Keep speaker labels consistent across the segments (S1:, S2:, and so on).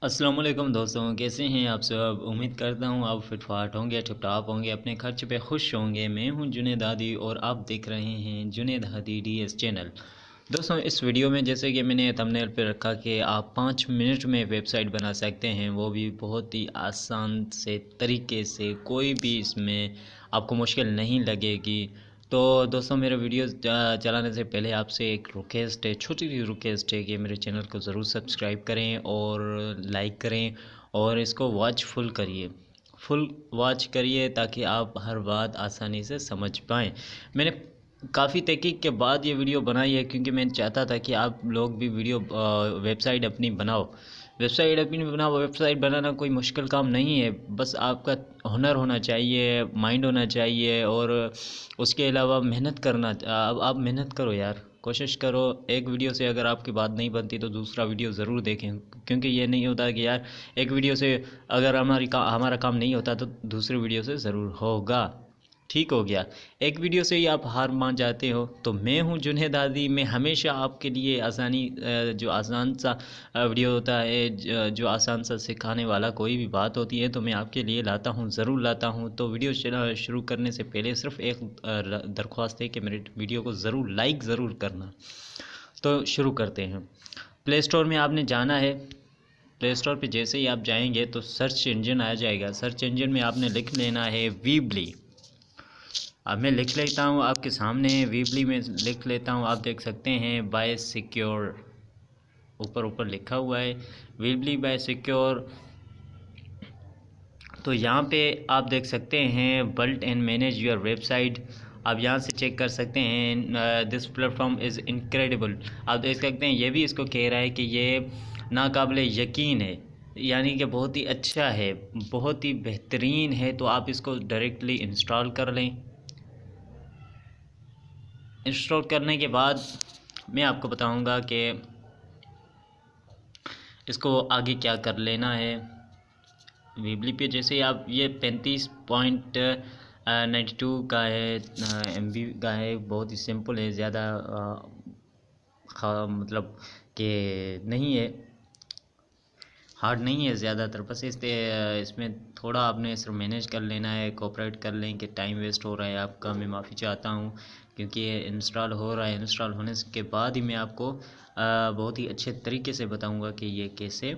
S1: अस्सलाम वालेकुम दोस्तों, कैसे हैं आप सब। उम्मीद करता हूँ आप फिट फाट होंगे, टिप टॉप होंगे, अपने खर्च पे खुश होंगे। मैं हूँ जुनेद हादी और आप देख रहे हैं जुनेद हादी डीएस चैनल। दोस्तों, इस वीडियो में जैसे कि मैंने थंबनेल पे रखा कि आप 5 मिनट में वेबसाइट बना सकते हैं, वो भी बहुत ही आसान से तरीके से। कोई भी इसमें आपको मुश्किल नहीं लगेगी। तो दोस्तों, मेरे वीडियो चलाने से पहले आपसे एक रिक्वेस्ट है, छोटी सी रिक्वेस्ट है कि मेरे चैनल को ज़रूर सब्सक्राइब करें और लाइक करें और इसको वॉच फुल वॉच करिए ताकि आप हर बात आसानी से समझ पाएँ। मैंने काफ़ी तहकीक के बाद ये वीडियो बनाई है क्योंकि मैं चाहता था कि आप लोग भी वेबसाइट अपनी बनाओ। वेबसाइट बनाना कोई मुश्किल काम नहीं है, बस आपका हुनर होना चाहिए, माइंड होना चाहिए और उसके अलावा मेहनत करना। अब आप मेहनत करो यार, कोशिश करो। एक वीडियो से अगर आपकी बात नहीं बनती तो दूसरा वीडियो ज़रूर देखें, क्योंकि ये नहीं होता कि यार एक वीडियो से अगर हमारा काम नहीं होता तो दूसरी वीडियो से ज़रूर होगा। ठीक हो गया। एक वीडियो से ही आप हार मान जाते हो। तो मैं हूँ जुनेद हादी। मैं हमेशा आपके लिए जो आसान सा वीडियो होता है, जो आसान सा सिखाने वाला कोई भी बात होती है तो मैं आपके लिए लाता हूँ, ज़रूर लाता हूँ। तो वीडियो शुरू करने से पहले सिर्फ एक दरख्वास्त है कि मेरे वीडियो को ज़रूर लाइक ज़रूर करना। तो शुरू करते हैं। प्ले स्टोर में आपने जाना है। प्ले स्टोर पर जैसे ही आप जाएंगे तो सर्च इंजन आ जाएगा। सर्च इंजन में आपने लिख लेना है वीबली। अब मैं लिख लेता हूँ आपके सामने, वीबली में लिख लेता हूँ। आप देख सकते हैं बाय सिक्योर, ऊपर लिखा हुआ है वीबली बाय सिक्योर। तो यहाँ पे आप देख सकते हैं build and manage your website. आप यहाँ से चेक कर सकते हैं दिस प्लेटफॉर्म इज़ इनक्रेडिबल। आप देख सकते हैं ये भी इसको कह रहा है कि ये नाकाबिले यकीन है, यानी कि बहुत ही अच्छा है, बहुत ही बेहतरीन है। तो आप इसको डायरेक्टली इंस्टॉल कर लें। इंस्टॉल करने के बाद मैं आपको बताऊंगा कि इसको आगे क्या कर लेना है। वीबली पे जैसे ही आप ये 35.92 का है, MB का है, बहुत ही सिंपल है, ज़्यादा मतलब कि नहीं है, हार्ड नहीं है ज़्यादातर। बस इसमें थोड़ा आपने सिर्फ मैनेज कर लेना है, कोऑपरेट कर लें कि टाइम वेस्ट हो रहा है आपका। मैं माफ़ी चाहता हूँ क्योंकि ये इंस्टॉल हो रहा है। इंस्टॉल होने के बाद ही मैं आपको बहुत ही अच्छे तरीके से बताऊँगा कि ये कैसे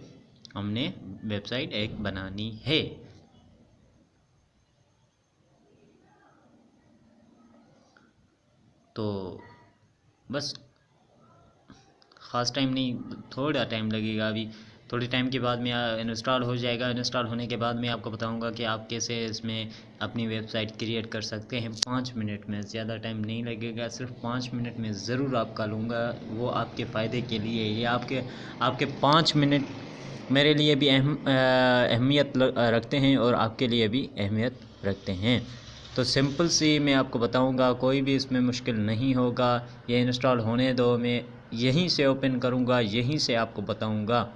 S1: हमने वेबसाइट एक बनानी है। तो बस ख़ास टाइम नहीं, थोड़ा टाइम लगेगा। अभी थोड़े टाइम के बाद में इंस्टॉल हो जाएगा। इंस्टॉल होने के बाद मैं आपको बताऊंगा कि आप कैसे इसमें अपनी वेबसाइट क्रिएट कर सकते हैं 5 मिनट में। ज़्यादा टाइम नहीं लगेगा, सिर्फ 5 मिनट में ज़रूर आपका लूँगा। वो आपके फ़ायदे के लिए, ये आपके 5 मिनट मेरे लिए भी अहमियत रखते हैं और आपके लिए भी अहमियत रखते हैं। तो सिंपल सी मैं आपको बताऊंगा, कोई भी इसमें मुश्किल नहीं होगा। ये इंस्टॉल होने दो, मैं यहीं से ओपन करूंगा, यहीं से आपको बताऊंगा।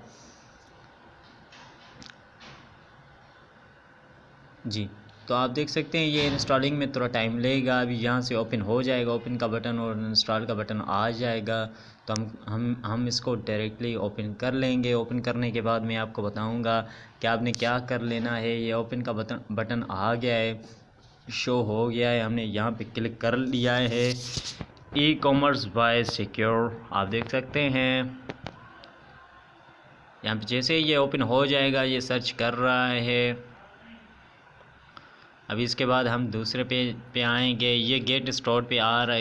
S1: जी, तो आप देख सकते हैं ये इंस्टॉलिंग में थोड़ा टाइम लगेगा। अभी यहाँ से ओपन हो जाएगा, ओपन का बटन और इंस्टॉल का बटन आ जाएगा। तो हम इसको डायरेक्टली ओपन कर लेंगे। ओपन करने के बाद मैं आपको बताऊंगा कि आपने क्या कर लेना है। ये ओपन का बटन आ गया है, शो हो गया है, हमने यहाँ पे क्लिक कर लिया है। ई कॉमर्स बाय सिक्योर, आप देख सकते हैं यहाँ पे जैसे ये ओपन हो जाएगा, ये सर्च कर रहा है। अभी इसके बाद हम दूसरे पेज पे आएंगे। ये गेट स्टार्ट पे आ रहा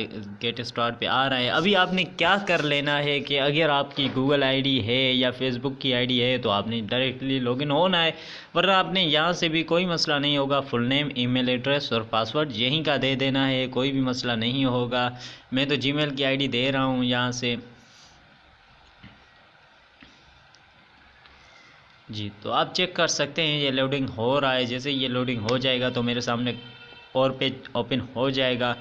S1: है। अभी आपने क्या कर लेना है कि अगर आपकी गूगल आईडी है या फेसबुक की आईडी है तो आपने डायरेक्टली लॉगिन होना है, वरना आपने यहाँ से भी कोई मसला नहीं होगा। फुल नेम, ईमेल एड्रेस और पासवर्ड यहीं का दे देना है, कोई भी मसला नहीं होगा। मैं तो जीमेल की आईडी दे रहा हूँ यहाँ से। जी, तो आप चेक कर सकते हैं ये लोडिंग हो रहा है। जैसे ये लोडिंग हो जाएगा तो मेरे सामने और पेज ओपन हो जाएगा।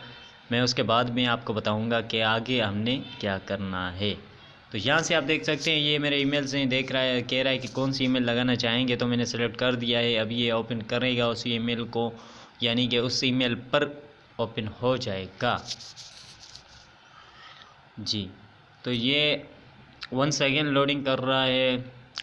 S1: मैं उसके बाद में आपको बताऊंगा कि आगे हमने क्या करना है। तो यहाँ से आप देख सकते हैं ये मेरे ईमेल से देख रहा है, कह रहा है कि कौन सी ईमेल लगाना चाहेंगे, तो मैंने सेलेक्ट कर दिया है। अभी ये ओपन करेगा उसी ईमेल को, यानी कि उस ईमेल पर ओपन हो जाएगा। जी, तो ये 1 सेकेंड लोडिंग कर रहा है।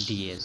S1: DS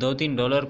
S1: $2-3